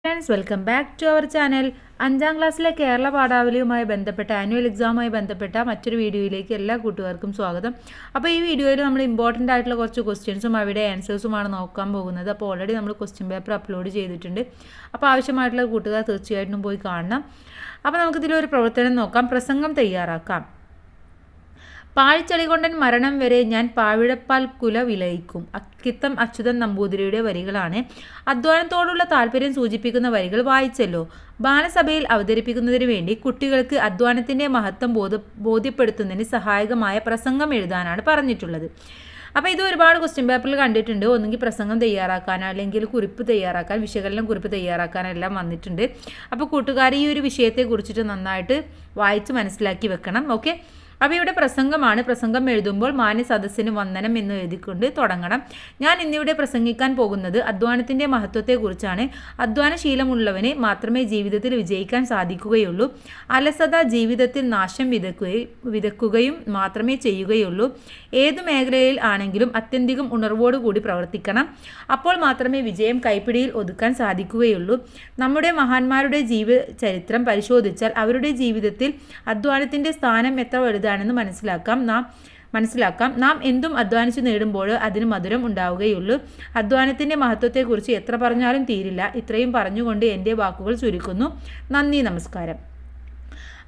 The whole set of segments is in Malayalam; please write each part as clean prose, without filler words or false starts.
Friends, welcome back to our channel. 5ാം ക്ലാസ്സിലെ കേരള പാഠാവലിയുമായി ബന്ധപ്പെട്ട ആനുവൽ എക്സാമുമായി ബന്ധപ്പെട്ട മറ്റൊരു വീഡിയോയിലേക്ക് എല്ലാ കൂട്ടുകാർക്കും സ്വാഗതം. അപ്പോൾ ഈ വീഡിയോയിൽ നമ്മൾ ഇമ്പോർട്ടൻ്റ് ആയിട്ടുള്ള കുറച്ച് ക്വസ്റ്റ്യൻസും അവിടെ ആൻസേഴ്സുമാണ് നോക്കാൻ പോകുന്നത്. അപ്പോൾ ഓൾറെഡി നമ്മൾ ക്വസ്റ്റ്യൻ പേപ്പർ അപ്ലോഡ് ചെയ്തിട്ടുണ്ട്. അപ്പോൾ ആവശ്യമായിട്ടുള്ള കൂട്ടുകാർ തീർച്ചയായിട്ടും പോയി കാണണം. അപ്പോൾ നമുക്കിതിലൊരു പ്രവർത്തനം നോക്കാം. പ്രസംഗം തയ്യാറാക്കാം. പാഴ്ചളികൊണ്ടൻ മരണം വരെ ഞാൻ പാവിഴപ്പാൽ കുല വിലയിക്കും. അക്കിത്തം അച്യുതൻ നമ്പൂതിരിയുടെ വരികളാണ്. അധ്വാനത്തോടുള്ള താല്പര്യം സൂചിപ്പിക്കുന്ന വരികൾ വായിച്ചല്ലോ. ബാലസഭയിൽ അവതരിപ്പിക്കുന്നതിന് വേണ്ടി കുട്ടികൾക്ക് അധ്വാനത്തിൻ്റെ മഹത്വം ബോധ്യപ്പെടുത്തുന്നതിന് സഹായകമായ പ്രസംഗം എഴുതാനാണ് പറഞ്ഞിട്ടുള്ളത്. അപ്പോൾ ഇത് ഒരുപാട് ക്വസ്റ്റ്യൻ പേപ്പറിൽ കണ്ടിട്ടുണ്ട്. ഒന്നുകിൽ പ്രസംഗം തയ്യാറാക്കാൻ, അല്ലെങ്കിൽ കുറിപ്പ് തയ്യാറാക്കാൻ, വിശകലനം കുറിപ്പ് തയ്യാറാക്കാനെല്ലാം വന്നിട്ടുണ്ട്. അപ്പോൾ കൂട്ടുകാർ ഈ ഒരു വിഷയത്തെ കുറിച്ചിട്ട് നന്നായിട്ട് വായിച്ച് മനസ്സിലാക്കി വെക്കണം. ഓക്കെ, അപ്പോൾ ഇവിടെ പ്രസംഗമാണ്. പ്രസംഗം എഴുതുമ്പോൾ മാന്യ സദസ്സിന് വന്ദനം എന്ന് എഴുതിക്കൊണ്ട് തുടങ്ങണം. ഞാൻ ഇന്നിവിടെ പ്രസംഗിക്കാൻ പോകുന്നത് അധ്വാനത്തിൻ്റെ മഹത്വത്തെക്കുറിച്ചാണ്. അധ്വാനശീലമുള്ളവന് മാത്രമേ ജീവിതത്തിൽ വിജയിക്കാൻ സാധിക്കുകയുള്ളൂ. അലസത ജീവിതത്തിൽ നാശം വിതക്കുകയും മാത്രമേ ചെയ്യുകയുള്ളൂ. ഏതു മേഖലയിൽ ആണെങ്കിലും അത്യന്തികം ഉണർവോടുകൂടി പ്രവർത്തിക്കണം. അപ്പോൾ മാത്രമേ വിജയം കൈപ്പിടിയിൽ ഒതുക്കാൻ സാധിക്കുകയുള്ളൂ. നമ്മുടെ മഹാന്മാരുടെ ചരിത്രം പരിശോധിച്ചാൽ അവരുടെ ജീവിതത്തിൽ അധ്വാനത്തിൻ്റെ സ്ഥാനം എത്ര വലുതാണെന്ന് മനസ്സിലാക്കാം. നാം എന്തും അധ്വാനിച്ചു നേടുമ്പോൾ അതിന് മധുരം ഉണ്ടാവുകയുള്ളൂ. അധ്വാനത്തിൻ്റെ മഹത്വത്തെക്കുറിച്ച് എത്ര പറഞ്ഞാലും തീരില്ല. ഇത്രയും പറഞ്ഞുകൊണ്ട് എൻ്റെ വാക്കുകൾ ചുരുക്കുന്നു. നന്ദി, നമസ്കാരം.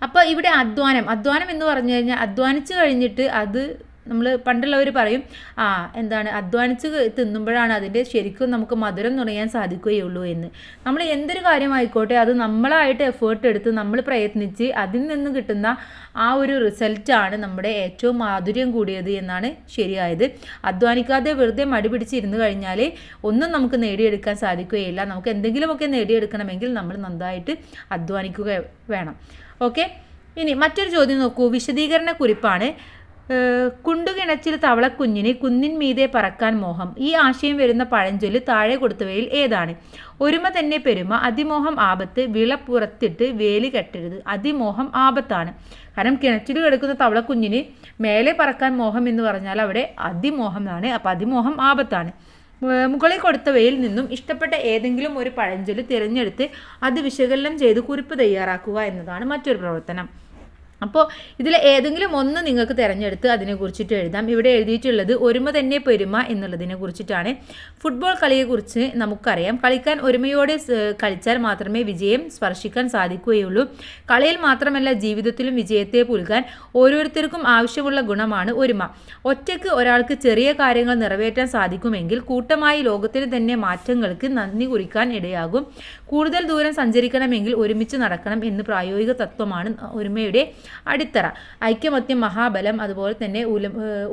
അപ്പോൾ ഇവിടെ അധ്വാനം എന്ന് പറഞ്ഞു കഴിഞ്ഞാൽ അധ്വാനിച്ചു കഴിഞ്ഞിട്ട് അത് നമ്മൾ പണ്ടുള്ളവർ പറയും, അധ്വാനിച്ച് തിന്നുമ്പോഴാണ് അതിൻ്റെ ശരിക്കും നമുക്ക് മധുരം നുണയാൻ സാധിക്കുകയുള്ളൂ എന്ന്. നമ്മൾ എന്തൊരു കാര്യമായിക്കോട്ടെ അത് നമ്മളായിട്ട് എഫേർട്ട് എടുത്ത് നമ്മൾ പ്രയത്നിച്ച് അതിൽ നിന്ന് കിട്ടുന്ന ആ ഒരു റിസൾട്ടാണ് നമ്മുടെ ഏറ്റവും മാധുര്യം കൂടിയത് എന്നാണ് ശരിയായത്. അധ്വാനിക്കാതെ വെറുതെ മടി പിടിച്ചിരുന്ന് കഴിഞ്ഞാൽ ഒന്നും നമുക്ക് നേടിയെടുക്കാൻ സാധിക്കുകയില്ല. നമുക്ക് എന്തെങ്കിലുമൊക്കെ നേടിയെടുക്കണമെങ്കിൽ നമ്മൾ നന്നായിട്ട് അധ്വാനിക്കുക വേണം. ഓക്കെ, ഇനി മറ്റൊരു ചോദ്യം നോക്കൂ. വിശദീകരണ കുറിപ്പാണ്. കുണ്ടുകിണച്ചിൽ തവളക്കുഞ്ഞിന് കുന്നിൻ മീതെ പറക്കാൻ മോഹം. ഈ ആശയം വരുന്ന പഴഞ്ചൊല്ല് താഴെ കൊടുത്തവയിൽ ഏതാണ്? ഒരുമ തന്നെ പെരുമ, അതിമോഹം ആപത്ത്, വിള പുറത്തിട്ട് വേലി കെട്ടരുത്. അതിമോഹം ആപത്താണ്. കാരണം കിണച്ചിൽ കിടക്കുന്ന തവളക്കുഞ്ഞിന് മേലെ പറക്കാൻ മോഹം എന്ന് പറഞ്ഞാൽ അവിടെ അതിമോഹമാണ്. അപ്പോൾ അതിമോഹം ആപത്താണ്. മുകളിൽ കൊടുത്തവയിൽ നിന്നും ഇഷ്ടപ്പെട്ട ഏതെങ്കിലും ഒരു പഴഞ്ചൊല്ല് തിരഞ്ഞെടുത്ത് അത് വിശകലനം ചെയ്ത് കുറിപ്പ് തയ്യാറാക്കുക എന്നതാണ് മറ്റൊരു പ്രവർത്തനം. അപ്പോൾ ഇതിൽ ഏതെങ്കിലും ഒന്ന് നിങ്ങൾക്ക് തിരഞ്ഞെടുത്ത് അതിനെക്കുറിച്ചിട്ട് എഴുതാം. ഇവിടെ എഴുതിയിട്ടുള്ളത് ഒരുമ തന്നെ പെരുമ എന്നുള്ളതിനെ കുറിച്ചിട്ടാണ്. ഫുട്ബോൾ കളിയെക്കുറിച്ച് നമുക്കറിയാം. കളിക്കാൻ ഒരുമയോടെ കളിച്ചാൽ മാത്രമേ വിജയം സ്പർശിക്കാൻ സാധിക്കുകയുള്ളൂ. കളിയിൽ മാത്രമല്ല ജീവിതത്തിലും വിജയത്തെ പുൽകാൻ ഓരോരുത്തർക്കും ആവശ്യമുള്ള ഗുണമാണ് ഒരുമ. ഒറ്റയ്ക്ക് ഒരാൾക്ക് ചെറിയ കാര്യങ്ങൾ നിറവേറ്റാൻ സാധിക്കുമെങ്കിൽ കൂട്ടമായി ലോകത്തിന് തന്നെ മാറ്റങ്ങൾക്ക് നന്ദി കുറിക്കാൻ ഇടയാകും. കൂടുതൽ ദൂരം സഞ്ചരിക്കണമെങ്കിൽ ഒരുമിച്ച് നടക്കണം എന്ന് പ്രായോഗിക തത്വമാണ് ഒരുമയുടെ അടിത്തറ. ഐക്യമത്യം മഹാബലം. അതുപോലെ തന്നെ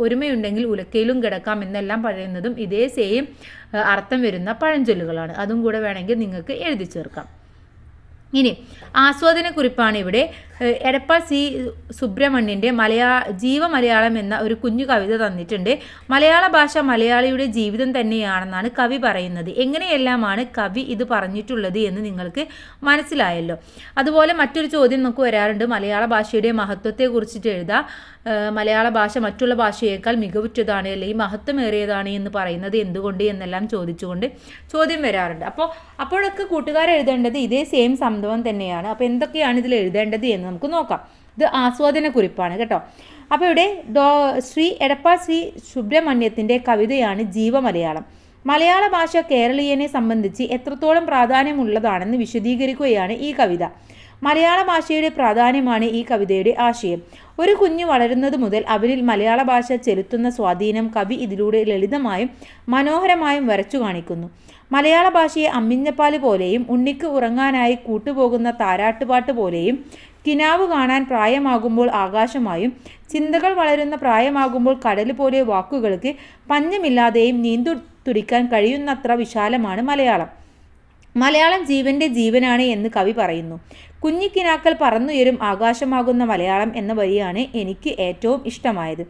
ഒരുമയുണ്ടെങ്കിൽ ഉലക്കയിലും കിടക്കാം എന്നെല്ലാം പറയുന്നതും ഇതേ സെയിം അർത്ഥം വരുന്ന പഴഞ്ചൊല്ലുകളാണ്. അതും കൂടെ വേണമെങ്കിൽ നിങ്ങൾക്ക് എഴുതി ചേർക്കാം. ഇനി ആസ്വാദനക്കുറിപ്പാണ് ഇവിടെ. എടപ്പാൾ സി സുബ്രഹ്മണ്യൻ്റെ ജീവമലയാളം എന്ന ഒരു കുഞ്ഞു കവിത തന്നിട്ടുണ്ട്. മലയാള ഭാഷ മലയാളിയുടെ ജീവിതം തന്നെയാണെന്നാണ് കവി പറയുന്നത്. എങ്ങനെയെല്ലാമാണ് കവി ഇത് പറഞ്ഞിട്ടുള്ളത് എന്ന് നിങ്ങൾക്ക് മനസ്സിലായല്ലോ. അതുപോലെ മറ്റൊരു ചോദ്യം നമുക്ക് വരാറുണ്ട്. മലയാള ഭാഷയുടെ മഹത്വത്തെക്കുറിച്ചിട്ട് എഴുതാം. മലയാള ഭാഷ മറ്റുള്ള ഭാഷയേക്കാൾ മികവുറ്റതാണ് അല്ലെങ്കിൽ മഹത്വമേറിയതാണ് എന്ന് പറയുന്നത് എന്തുകൊണ്ട് എന്നെല്ലാം ചോദിച്ചുകൊണ്ട് ചോദ്യം വരാറുണ്ട്. അപ്പോഴൊക്കെ കൂട്ടുകാർ എഴുതേണ്ടത് ഇതേ സെയിം സംഭവം തന്നെയാണ്. അപ്പോൾ എന്തൊക്കെയാണ് ഇതിൽ എഴുതേണ്ടത് എന്ന് നമുക്ക് നോക്കാം. ഇത് ആസ്വാദന കുറിപ്പാണ് കേട്ടോ. അപ്പോൾ ഇവിടെ എടപ്പാൾ ശ്രീ സുബ്രഹ്മണ്യത്തിൻ്റെ കവിതയാണ് ജീവമലയാളം. മലയാള ഭാഷ കേരളീയനെ സംബന്ധിച്ച് എത്രത്തോളം പ്രാധാന്യമുള്ളതാണെന്ന് വിശദീകരിക്കുകയാണ് ഈ കവിത. മലയാള ഭാഷയുടെ പ്രാധാന്യമാണ് ഈ കവിതയുടെ ആശയം. ഒരു കുഞ്ഞ് വളരുന്നത് മുതൽ അവരിൽ മലയാള ഭാഷ ചെലുത്തുന്ന സ്വാധീനം കവി ഇതിലൂടെ ലളിതമായും മനോഹരമായും വരച്ചു കാണിക്കുന്നു. മലയാള ഭാഷയെ അമ്മിഞ്ഞപ്പാല് പോലെയും ഉണ്ണിക്ക് ഉറങ്ങാനായി കൂട്ടുപോകുന്ന താരാട്ടുപാട്ട് പോലെയും കിനാവ് കാണാൻ പ്രായമാകുമ്പോൾ ആകാശമായും ചിന്തകൾ വളരുന്ന പ്രായമാകുമ്പോൾ കടൽ പോലെ വാക്കുകൾക്ക് പഞ്ഞമില്ലാതെയും തുടിക്കാൻ കഴിയുന്നത്ര വിശാലമാണ് മലയാളം. മലയാളം ജീവൻ്റെ ജീവനാണ് എന്ന് കവി പറയുന്നു. കുഞ്ഞിക്കിനാക്കൾ പറന്നുയരും ആകാശമാകുന്ന മലയാളം എന്ന വരിയാണ് എനിക്ക് ഏറ്റവും ഇഷ്ടമായത്.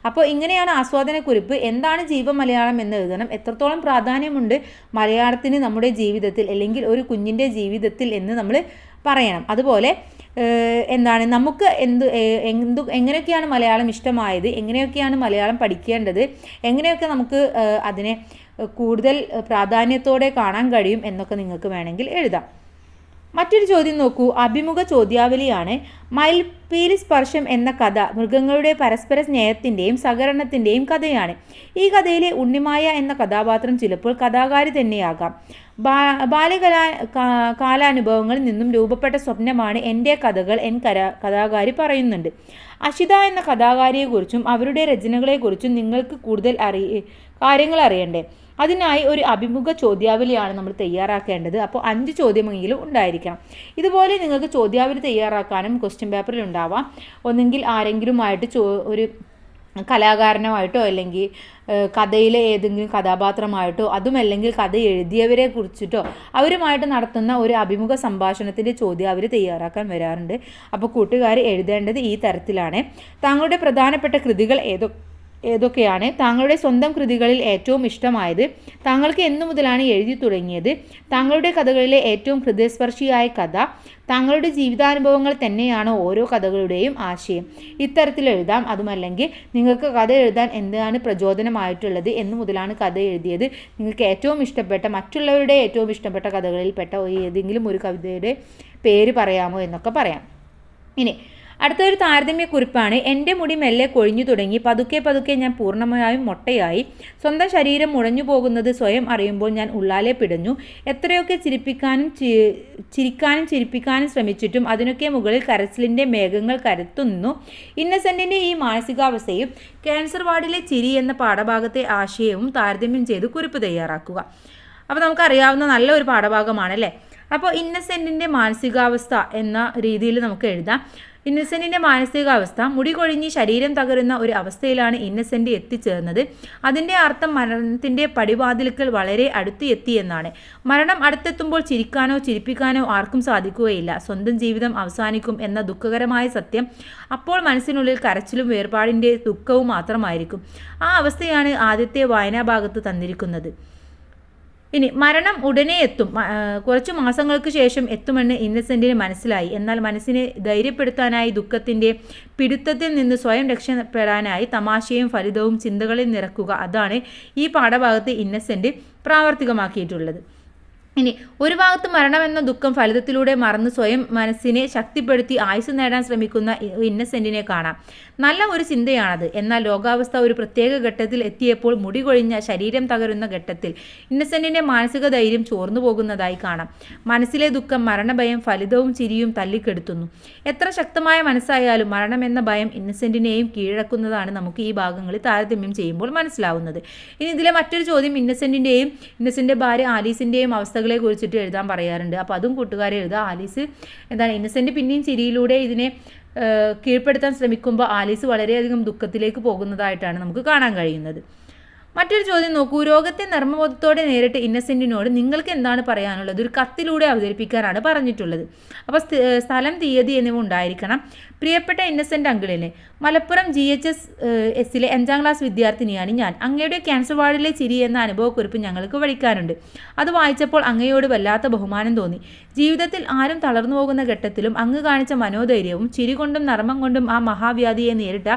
അപ്പോൾ ഇങ്ങനെയാണ് ആസ്വാദനക്കുറിപ്പ്. എന്താണ് ജീവമലയാളം എന്ന് എഴുതണം. എത്രത്തോളം പ്രാധാന്യമുണ്ട് മലയാളത്തിന് നമ്മുടെ ജീവിതത്തിൽ അല്ലെങ്കിൽ ഒരു കുഞ്ഞിൻ്റെ ജീവിതത്തിൽ എന്ന് നമ്മൾ പറയണം. അതുപോലെ നമുക്ക് എങ്ങനെയൊക്കെയാണ് മലയാളം ഇഷ്ടമായത്, എങ്ങനെയൊക്കെയാണ് മലയാളം പഠിക്കേണ്ടത്, എങ്ങനെയൊക്കെ നമുക്ക് അതിനെ കൂടുതൽ പ്രാധാന്യത്തോടെ കാണാൻ കഴിയും എന്നൊക്കെ നിങ്ങൾക്ക് വേണമെങ്കിൽ എഴുതാം. മറ്റൊരു ചോദ്യം നോക്കൂ, അഭിമുഖ ചോദ്യാവലിയാണ്. മയിൽപീലി സ്പർശം എന്ന കഥ മൃഗങ്ങളുടെ പരസ്പര സ്നേഹത്തിൻ്റെയും സഹകരണത്തിൻ്റെയും കഥയാണ്. ഈ കഥയിലെ ഉണ്ണിമായ എന്ന കഥാപാത്രം ചിലപ്പോൾ കഥാകാരി തന്നെയാകാം. കാലാനുഭവങ്ങളിൽ നിന്നും രൂപപ്പെട്ട സ്വപ്നമാണ് എൻ്റെ കഥകൾ കഥാകാരി പറയുന്നുണ്ട്. അഷിത എന്ന കഥാകാരിയെക്കുറിച്ചും അവരുടെ രചനകളെക്കുറിച്ചും നിങ്ങൾക്ക് കൂടുതൽ കാര്യങ്ങൾ അറിയണ്ടേ? അതിനായി ഒരു അഭിമുഖ ചോദ്യാവലിയാണ് നമ്മൾ തയ്യാറാക്കേണ്ടത്. അപ്പോൾ 5 ചോദ്യമെങ്കിലും ഉണ്ടായിരിക്കണം. ഇതുപോലെ നിങ്ങൾക്ക് ചോദ്യാവലി തയ്യാറാക്കാനും ക്വസ്റ്റ്യൻ പേപ്പറിൽ ഉണ്ടാവാം. ഒന്നെങ്കിൽ ആരെങ്കിലുമായിട്ട് ഒരു കലാകാരനുമായിട്ടോ അല്ലെങ്കിൽ കഥയിലെ ഏതെങ്കിലും കഥാപാത്രമായിട്ടോ അതുമല്ലെങ്കിൽ കഥ എഴുതിയവരെ കുറിച്ചിട്ടോ അവരുമായിട്ട് നടത്തുന്ന ഒരു അഭിമുഖ സംഭാഷണത്തിൻ്റെ ചോദ്യാവലി തയ്യാറാക്കാൻ വരാറുണ്ട്. അപ്പോൾ കൂട്ടുകാർ എഴുതേണ്ടത് ഈ തരത്തിലാണ്. താങ്കളുടെ പ്രധാനപ്പെട്ട കൃതികൾ ഏതൊക്കെയാണ്? താങ്കളുടെ സ്വന്തം കൃതികളിൽ ഏറ്റവും ഇഷ്ടമായത്? താങ്കൾക്ക് എന്നു മുതലാണ് എഴുതി തുടങ്ങിയത്? താങ്കളുടെ കഥകളിലെ ഏറ്റവും ഹൃദയസ്പർശിയായ കഥ? താങ്കളുടെ ജീവിതാനുഭവങ്ങൾ തന്നെയാണോ ഓരോ കഥകളുടെയും ആശയം? ഇത്തരത്തിൽ എഴുതാം. അതുമല്ലെങ്കിൽ നിങ്ങൾക്ക് കഥ എഴുതാൻ എന്താണ് പ്രചോദനമായിട്ടുള്ളത്, എന്നു മുതലാണ് കഥ എഴുതിയത്, നിങ്ങൾക്ക് ഏറ്റവും ഇഷ്ടപ്പെട്ട മറ്റുള്ളവരുടെ ഏറ്റവും ഇഷ്ടപ്പെട്ട കഥകളിൽപ്പെട്ട ഏതെങ്കിലും ഒരു കവിതയുടെ പേര് പറയാമോ എന്നൊക്കെ പറയാം. ഇനി അടുത്തൊരു താരതമ്യക്കുറിപ്പാണ്. എൻ്റെ മുടി മെല്ലെ കൊഴിഞ്ഞു തുടങ്ങി. പതുക്കെ പതുക്കെ ഞാൻ പൂർണ്ണമായും മൊട്ടയായി. സ്വന്തം ശരീരം മുഴഞ്ഞു പോകുന്നത് സ്വയം അറിയുമ്പോൾ ഞാൻ ഉള്ളാലെ പിടഞ്ഞു. എത്രയൊക്കെ ചിരിക്കാനും ചിരിപ്പിക്കാനും ശ്രമിച്ചിട്ടും അതിനൊക്കെ മുകളിൽ കരച്ചിലിൻ്റെ മേഘങ്ങൾ കരുത്തുനിന്നു. ഇന്നസെൻറ്റിൻ്റെ ഈ മാനസികാവസ്ഥയും ക്യാൻസർ വാർഡിലെ ചിരി എന്ന പാഠഭാഗത്തെ ആശയവും താരതമ്യം ചെയ്ത് കുറിപ്പ് തയ്യാറാക്കുക. അപ്പോൾ നമുക്കറിയാവുന്ന നല്ലൊരു പാഠഭാഗമാണല്ലേ. അപ്പോൾ ഇന്നസെൻറ്റിൻ്റെ മാനസികാവസ്ഥ എന്ന രീതിയിൽ നമുക്ക് എഴുതാം. ഇന്നസെൻറ്റിൻ്റെ മാനസികാവസ്ഥ: മുടി കൊഴിഞ്ഞ് ശരീരം തകരുന്ന ഒരു അവസ്ഥയിലാണ് ഇന്നസെൻറ്റ് എത്തിച്ചേർന്നത്. അതിൻ്റെ അർത്ഥം മരണത്തിൻ്റെ പടിവാതിൽക്കൽ വളരെ അടുത്ത് എത്തി എന്നാണ്. മരണം അടുത്തെത്തുമ്പോൾ ചിരിക്കാനോ ചിരിപ്പിക്കാനോ ആർക്കും സാധിക്കുകയില്ല. സ്വന്തം ജീവിതം അവസാനിക്കും എന്ന ദുഃഖകരമായ സത്യം അപ്പോൾ മനസ്സിനുള്ളിൽ കരച്ചിലും വേർപാടിൻ്റെ ദുഃഖവും മാത്രമായിരിക്കും. ആ അവസ്ഥയാണ് ആദ്യത്തെ വായനാഭാഗത്ത് തന്നിരിക്കുന്നത്. ഇനി മരണം ഉടനെ എത്തും, കുറച്ചു മാസങ്ങൾക്ക് ശേഷം എത്തുമെന്ന് ഇന്നസെൻറ്റിന് മനസ്സിലായി. എന്നാൽ മനസ്സിനെ ധൈര്യപ്പെടുത്താനായി ദുഃഖത്തിൻ്റെ പിടുത്തത്തിൽ നിന്ന് സ്വയം രക്ഷപ്പെടാനായി തമാശയും ഫലിതവും ചിന്തകളിൽ നിറക്കുക, അതാണ് ഈ പാഠഭാഗത്ത് ഇന്നസെൻറ്റ് പ്രാവർത്തികമാക്കിയിട്ടുള്ളത്. ഇനി ഒരു ഭാഗത്ത് മരണമെന്ന ദുഃഖം ഫലിതത്തിലൂടെ മറന്ന് സ്വയം മനസ്സിനെ ശക്തിപ്പെടുത്തി ആയുസ് നേടാൻ ശ്രമിക്കുന്ന ഇന്നസെൻറ്റിനെ കാണാം. നല്ല ഒരു ചിന്തയാണത്. എന്നാൽ രോഗാവസ്ഥ ഒരു പ്രത്യേക ഘട്ടത്തിൽ എത്തിയപ്പോൾ മുടി കൊഴിഞ്ഞ ശരീരം തകരുന്ന ഘട്ടത്തിൽ ഇന്നസെൻറ്റിൻ്റെ മാനസിക ധൈര്യം ചോർന്നു പോകുന്നതായി കാണാം. മനസ്സിലെ ദുഃഖം മരണഭയം ഫലിതവും ചിരിയും തല്ലിക്കെടുത്തുന്നു. എത്ര ശക്തമായ മനസ്സായാലും മരണമെന്ന ഭയം ഇന്നസെൻറ്റിനെയും കീഴടക്കുന്നതാണ് നമുക്ക് ഈ ഭാഗങ്ങളിൽ താരതമ്യം ചെയ്യുമ്പോൾ മനസ്സിലാവുന്നത്. ഇനി ഇതിലെ മറ്റൊരു ചോദ്യം ഇന്നസെൻറ്റിൻ്റെയും ഇന്നസെൻറ്റിൻ്റെ ഭാര്യ ആലീസിൻ്റെയും അവസ്ഥകളെ കുറിച്ചിട്ട് എഴുതാൻ പറയാറുണ്ട്. അപ്പോൾ അതും കൂട്ടുകാരെ എഴുതുക. ആലീസ് എന്താണ്, ഇന്നസെൻറ്റ് പിന്നെയും ചിരിയിലൂടെ ഇതിനെ കീഴ്പ്പെടുത്താൻ ശ്രമിക്കുമ്പോൾ ആലീസ് വളരെയധികം ദുഃഖത്തിലേക്ക് പോകുന്നതായിട്ടാണ് നമുക്ക് കാണാൻ കഴിയുന്നത്. മറ്റൊരു ചോദ്യം നോക്കൂ. രോഗത്തെ നർമ്മബോധത്തോടെ നേരിട്ട് ഇന്നസെൻറ്റിനോട് നിങ്ങൾക്ക് എന്താണ് പറയാനുള്ളത്? ഒരു കത്തിലൂടെ അവതരിപ്പിക്കാനാണ് പറഞ്ഞിട്ടുള്ളത്. അപ്പോൾ സ്ഥലം, തീയതി എന്നിവ ഉണ്ടായിരിക്കണം. പ്രിയപ്പെട്ട ഇന്നസെൻ്റ് അങ്കിളിനെ, മലപ്പുറം GHS-ലെ 5ാം ക്ലാസ് വിദ്യാർത്ഥിനിയാണ് ഞാൻ. അങ്ങയുടെ ക്യാൻസർ വാർഡിലെ ചിരി എന്ന അനുഭവക്കുറിപ്പ് ഞങ്ങൾക്ക് പഠിക്കാനുണ്ട്. അത് വായിച്ചപ്പോൾ അങ്ങയോട് വല്ലാത്ത ബഹുമാനം തോന്നി. ജീവിതത്തിൽ ആരും തളർന്നു പോകുന്ന ഘട്ടത്തിലും അങ്ങ് കാണിച്ച മനോധൈര്യവും ചിരി കൊണ്ടും നർമ്മം കൊണ്ടും ആ മഹാവ്യാധിയെ നേരിട്ട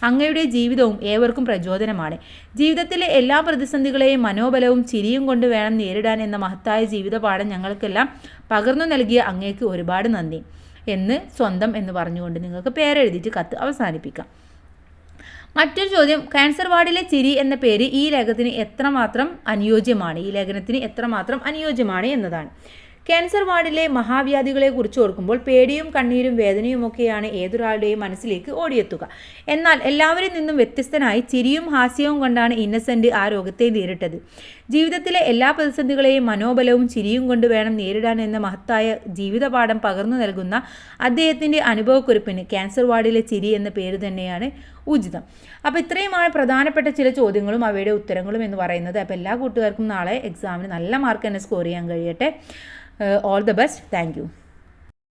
അങ്ങയുടെ ജീവിതവും ഏവർക്കും പ്രചോദനമാണ്. ജീവിതത്തിലെ എല്ലാ പ്രതിസന്ധികളെയും മനോബലവും ചിരിയും കൊണ്ട് വേണം നേരിടാൻ എന്ന മഹത്തായ ജീവിതപാഠം ഞങ്ങൾക്കെല്ലാം പകർന്നു നൽകിയ അങ്ങേക്ക് ഒരുപാട് നന്ദി എന്ന് സ്വന്തം എന്ന് പറഞ്ഞുകൊണ്ട് നിങ്ങൾക്ക് പേരെഴുതിയിട്ട് കത്ത് അവസാനിപ്പിക്കാം. മറ്റൊരു ചോദ്യം, ക്യാൻസർ വാർഡിലെ ചിരി എന്ന പേര് ഈ ലേഖനത്തിന് എത്രമാത്രം അനുയോജ്യമാണ് എന്നതാണ്. ക്യാൻസർ വാർഡിലെ മഹാവ്യാധികളെക്കുറിച്ച് ഓർക്കുമ്പോൾ പേടിയും കണ്ണീരും വേദനയുമൊക്കെയാണ് ഏതൊരാളുടെയും മനസ്സിലേക്ക് ഓടിയെത്തുക. എന്നാൽ എല്ലാവരിൽ നിന്നും വ്യത്യസ്തനായി ചിരിയും ഹാസ്യവും കൊണ്ടാണ് ഇന്നസെൻറ്റ് ആ രോഗത്തെ നേരിട്ടത്. ജീവിതത്തിലെ എല്ലാ പ്രതിസന്ധികളെയും മനോബലവും ചിരിയും കൊണ്ട് വേണം നേരിടാൻ എന്ന മഹത്തായ ജീവിതപാഠം പകർന്നു നൽകുന്ന അദ്ദേഹത്തിൻ്റെ അനുഭവക്കുറിപ്പിന് ക്യാൻസർ വാർഡിലെ ചിരി എന്ന പേര് തന്നെയാണ് ഉചിതം. അപ്പോൾ ഇത്രയുമാണ് പ്രധാനപ്പെട്ട ചില ചോദ്യങ്ങളും അവയുടെ ഉത്തരങ്ങളും എന്ന് പറയുന്നത്. അപ്പോൾ എല്ലാ കൂട്ടുകാർക്കും നാളെ എക്സാമിന് നല്ല മാർക്ക് തന്നെ സ്കോർ ചെയ്യാൻ കഴിയട്ടെ. All the best. Thank you.